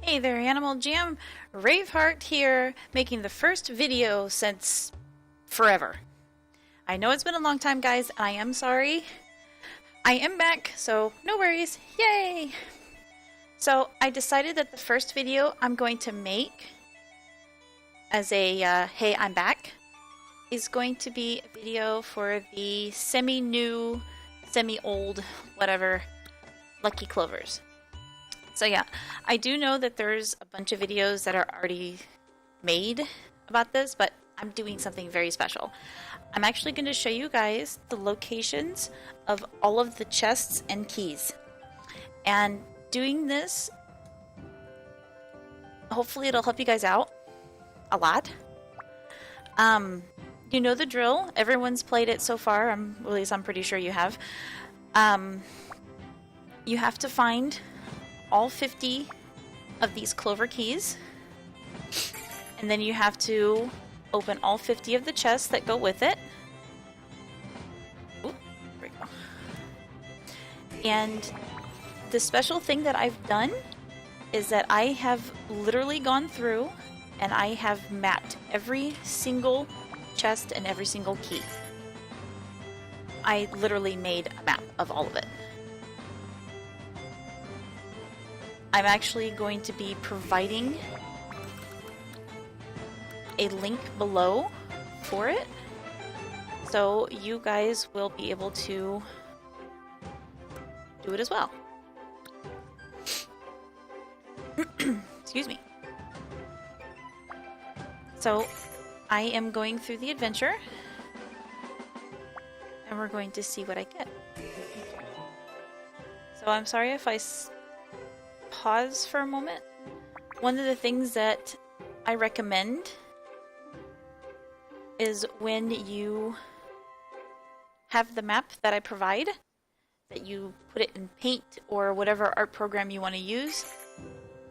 Hey there, Animal Jam. Raveheart here, making the first video since forever. I know it's been a long time, guys, and I am sorry. I am back, so no worries. Yay! So I decided that the first video I'm going to make as a hey, I'm back is going to be a video for the semi-new, semi-old, whatever, Lucky Clovers. So yeah, I do know that there's a bunch of videos that are already made about this, but I'm doing something very special. I'm actually going to show you guys the locations of all of the chests and keys. And doing this, hopefully it'll help you guys out a lot. You know the drill. Everyone's played it so far. At least I'm pretty sure you have. You have to find all 50 of these clover keys, and then you have to open all 50 of the chests that go with it. Ooh, there we go. And the special thing that I've done is that I have literally gone through and I have mapped every single chest and every single key. I literally made a map of all of it. I'm actually going to be providing a link below for it, so you guys will be able to do it as well. Excuse me. So I am going through the adventure, and we're going to see what I get. So I'm sorry if I pause for a moment. One of the things that I recommend is when you have the map that I provide, that you put it in Paint or whatever art program you want to use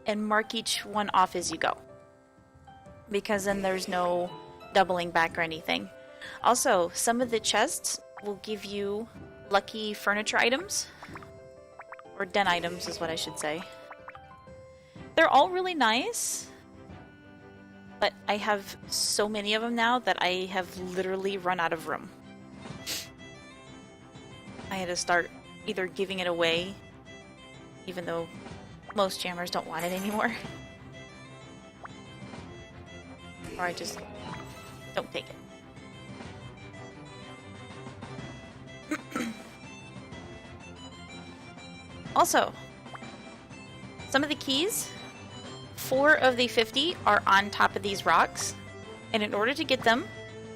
and mark each one off as you go, because then there's no doubling back or anything. Also, some of the chests will give you lucky furniture items, or den items is what I should say. They're all really nice, but I have so many of them now that I have literally run out of room. I had to start either giving it away, even though most jammers don't want it anymore, or I just don't take it. Also, some of the keys, 4 of the 50 are on top of these rocks, and in order to get them,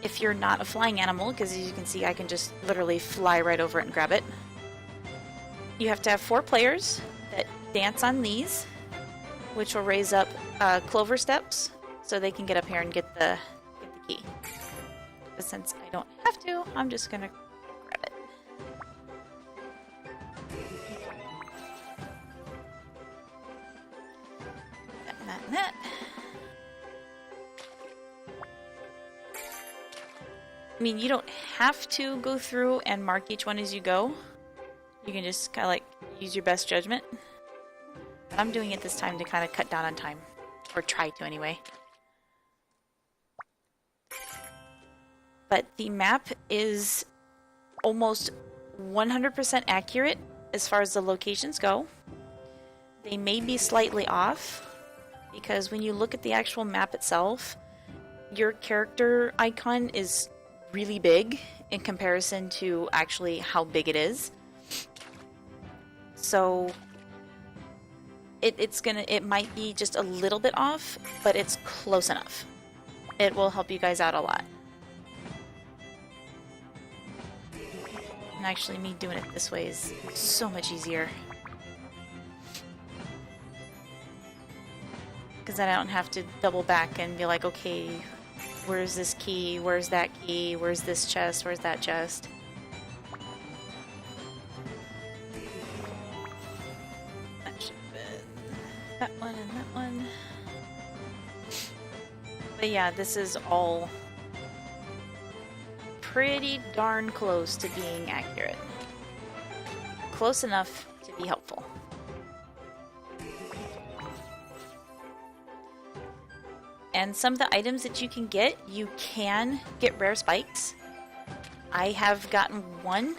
if you're not a flying animal, because as you can see I can just literally fly right over it and grab it, you have to have 4 players that dance on these, which will raise up clover steps so they can get up here and get the key. But since I don't have to, I'm just gonna grab it. That. I mean, you don't have to go through and mark each one as you go. You can just kind of like use your best judgment. But I'm doing it this time to kind of cut down on time, or try to anyway. But the map is almost 100% accurate as far as the locations go. They may be slightly off, because when you look at the actual map itself, your character icon is really big in comparison to actually how big it is. So it might be just a little bit off, but it's close enough. It will help you guys out a lot. And actually, me doing it this way is so much easier, because then I don't have to double back and be like, okay, where's this key? Where's that key? Where's this chest? Where's that chest? That should have been that one and that one. But yeah, this is all pretty darn close to being accurate. Close enough to be helpful. And some of the items that you can get rare spikes. I have gotten one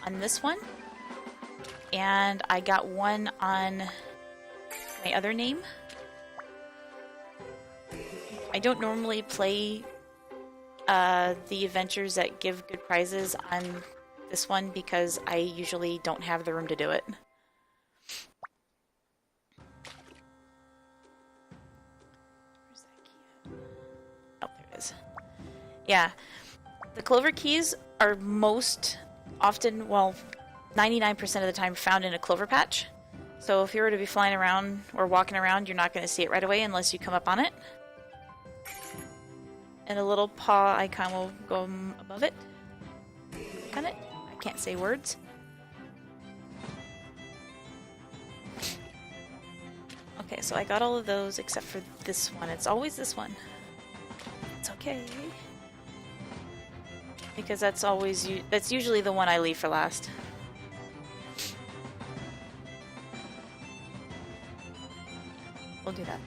on this one, and I got one on my other name. I don't normally play the adventures that give good prizes on this one because I usually don't have the room to do it. Where's that key at? Oh, there it is. Yeah, the clover keys are most often, well, 99% of the time found in a clover patch. So if you were to be flying around or walking around, you're not going to see it right away unless you come up on it. And a little paw icon will go above it. Click on it. I can't say words. Okay, so I got all of those except for this one. It's always this one. It's okay. Because that's usually the one I leave for last. We'll do that.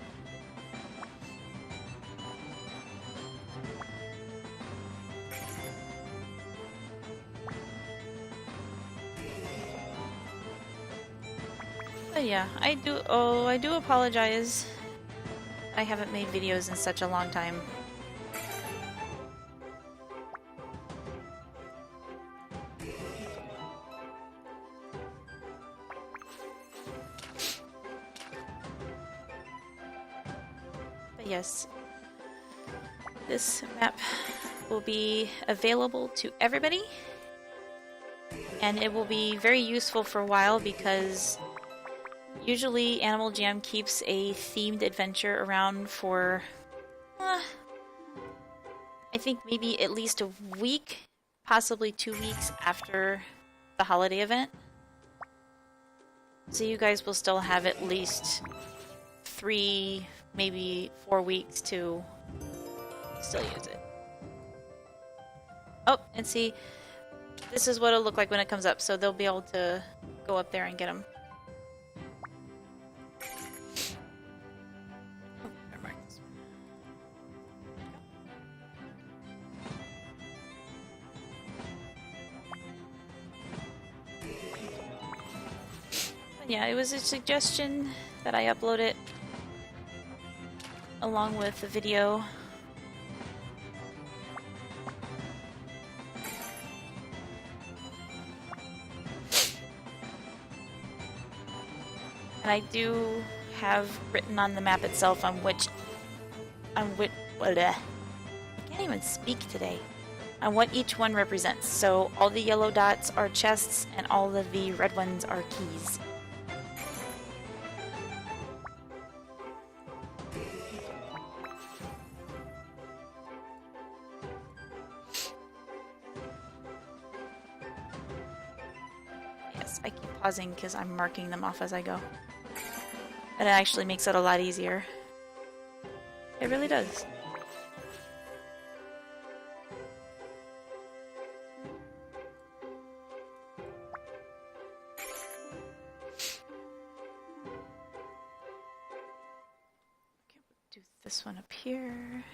But yeah, I do apologize. I haven't made videos in such a long time. But yes, this map will be available to everybody, and it will be very useful for a while because usually Animal Jam keeps a themed adventure around for, I think maybe at least a week, possibly 2 weeks after the holiday event. So you guys will still have at least 3, maybe 4 weeks to still use it. Oh, and see, this is what it'll look like when it comes up, so they'll be able to go up there and get them. Yeah, it was a suggestion that I upload it along with the video. And I do have written on the map itself on which I can't even speak today. On what each one represents. So all the yellow dots are chests and all of the red ones are keys. I keep pausing because I'm marking them off as I go. And it actually makes it a lot easier. It really does. Okay, we'll do this one up here.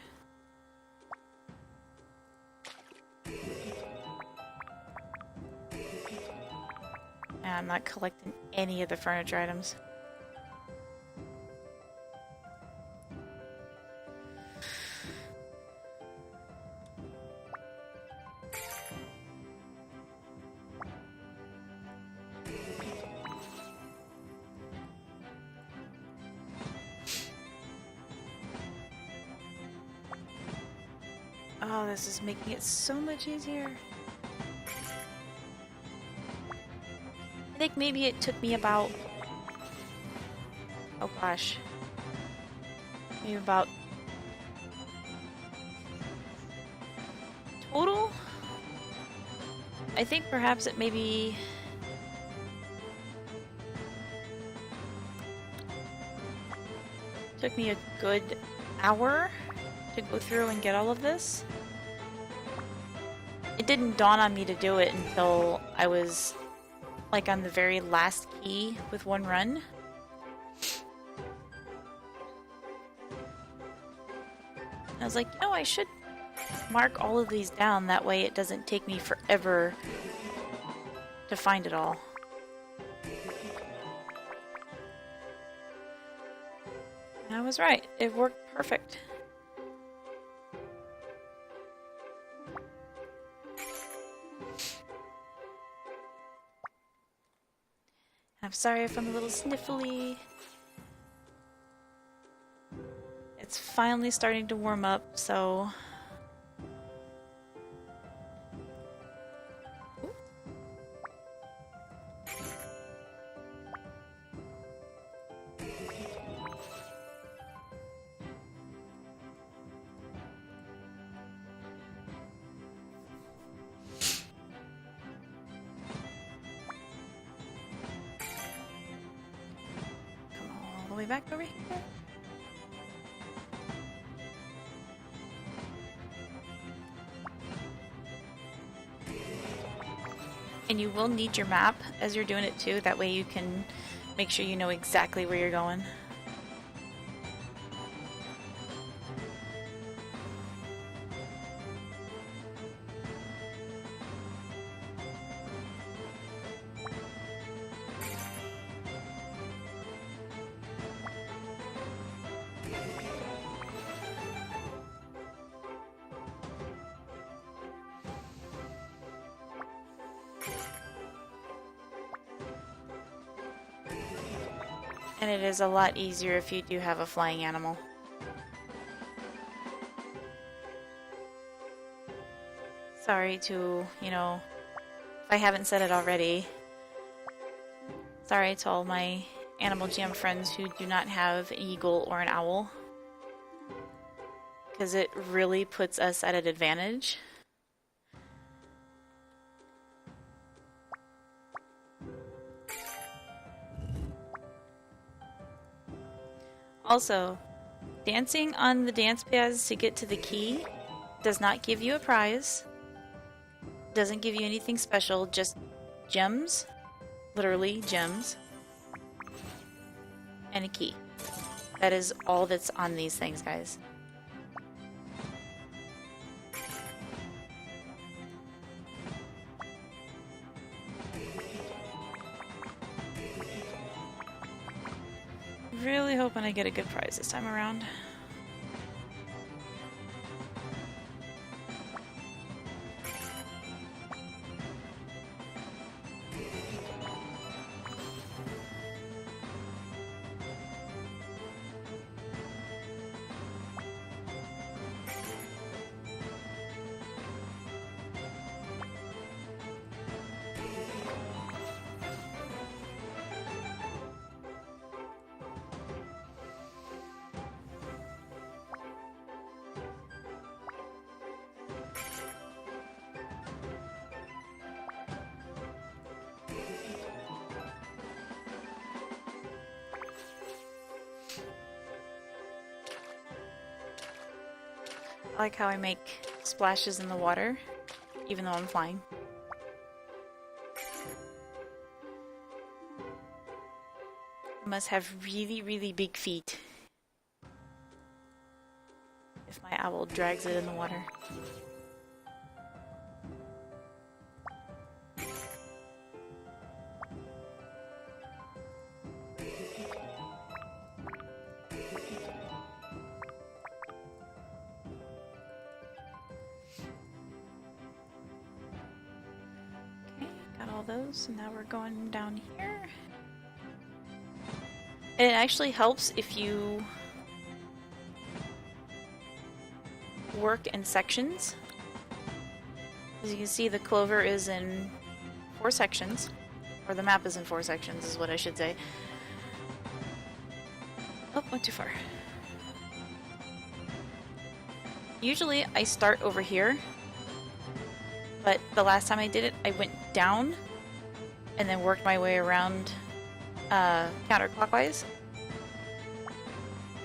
I'm not collecting any of the furniture items. Oh, this is making it so much easier. I think maybe it took me about, oh gosh, maybe about total? I think perhaps it maybe took me a good hour to go through and get all of this. It didn't dawn on me to do it until I was like on the very last key with one run. I was like, you know, I should mark all of these down, that way it doesn't take me forever to find it all. And I was right, it worked perfect. I'm sorry if I'm a little sniffly. It's finally starting to warm up, so... Come all the way back over here. And you will need your map as you're doing it too, that way you can make sure you know exactly where you're going. And it is a lot easier if you do have a flying animal. Sorry to, you know, if I haven't said it already, sorry to all my Animal Jam friends who do not have an eagle or an owl, because it really puts us at an advantage. Also, dancing on the dance pads to get to the key does not give you a prize, doesn't give you anything special, just gems, literally gems, and a key. That is all that's on these things, guys. Really hoping I get a good prize this time around. I like how I make splashes in the water, even though I'm flying. I must have really, really big feet if my owl drags it in the water. Those, and now we're going down here. And it actually helps if you work in sections. As you can see, the clover is in 4 sections, or the map is in 4 sections is what I should say. Oh, went too far. Usually I start over here, but the last time I did it, I went down and then worked my way around counterclockwise,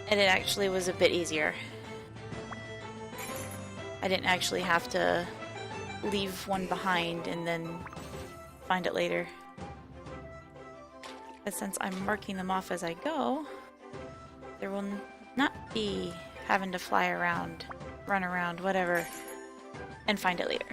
and it actually was a bit easier. I didn't actually have to leave one behind and then find it later. But since I'm marking them off as I go, there will not be having to fly around run around, whatever, and find it later.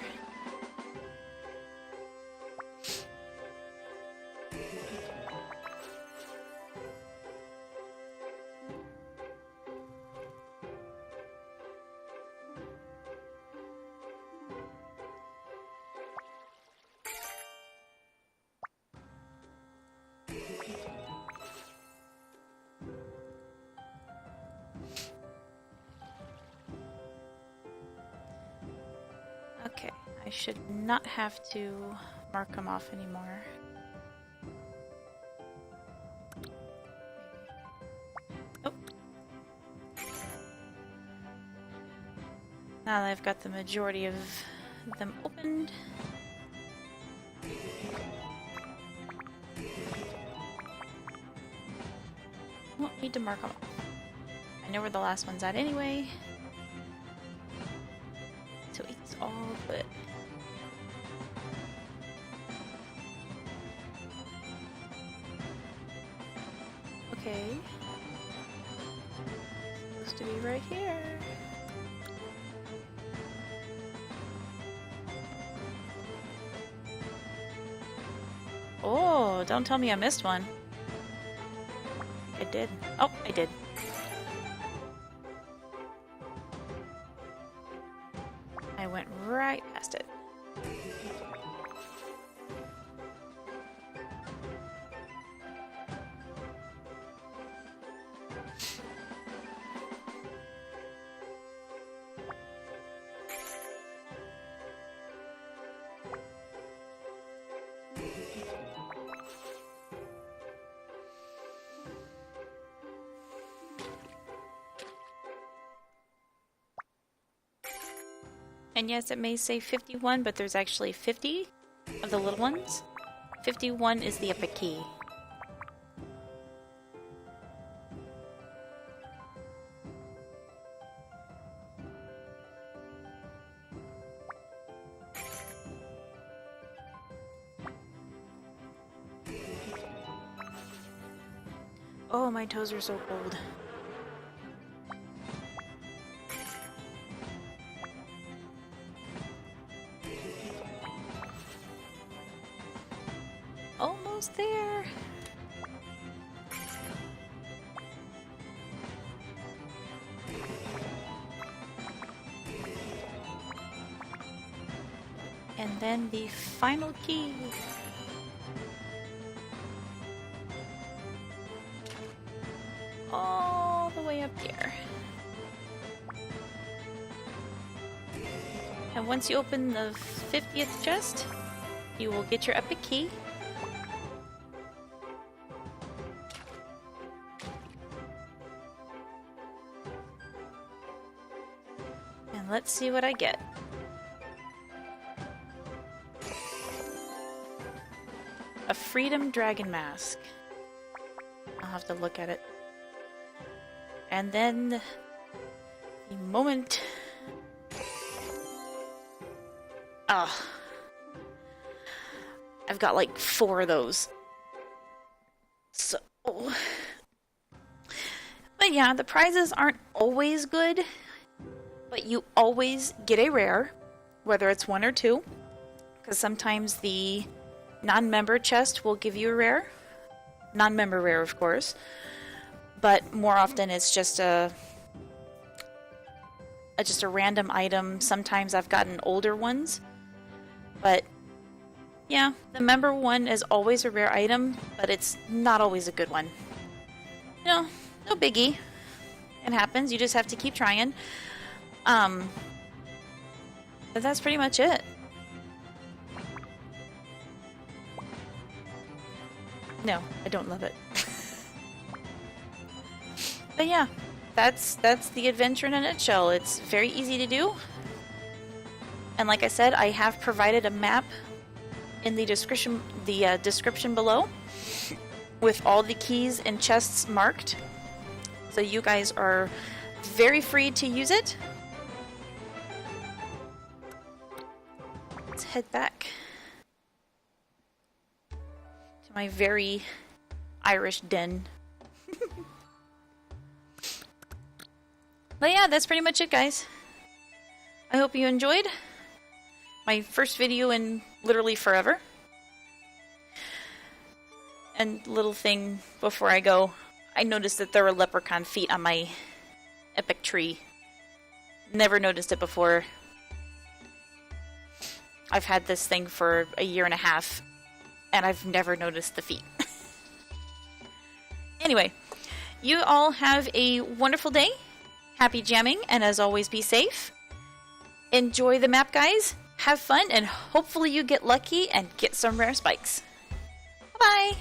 Okay, I should not have to mark them off anymore. Oh. Now that I've got the majority of them opened. Won't need to mark them off. I know where the last one's at anyway. So it's all good. Okay. Supposed to be right here. Oh, don't tell me I missed one. I did. Oh, I did. I went right past it. And yes, it may say 51, but there's actually 50 of the little ones. 51 is the epic key. Oh, my toes are so cold. Almost there. And then the final key. All the way up here. And once you open the 50th chest, you will get your epic key. And let's see what I get. A Freedom Dragon Mask. I'll have to look at it. And then the moment. Ah. I've got like 4 of those. So. But yeah, the prizes aren't always good. But you always get a rare, whether it's 1 or 2. Because sometimes the non-member chest will give you a rare. Non-member rare, of course. But more often it's just a random item. Sometimes I've gotten older ones. But yeah, the member one is always a rare item, but it's not always a good one. No biggie. It happens. You just have to keep trying. But that's pretty much it. No, I don't love it. But yeah, that's the adventure in a nutshell. It's very easy to do. And like I said, I have provided a map in the description below with all the keys and chests marked. So you guys are very free to use it. Let's head back to my very Irish den. But yeah, that's pretty much it, guys. I hope you enjoyed my first video in literally forever. And little thing before I go, I noticed that there were leprechaun feet on my epic tree. Never noticed it before. I've had this thing for a year and a half, and I've never noticed the feet. Anyway, you all have a wonderful day. Happy jamming, and as always, be safe. Enjoy the map, guys. Have fun, and hopefully you get lucky and get some rare spikes. Bye-bye!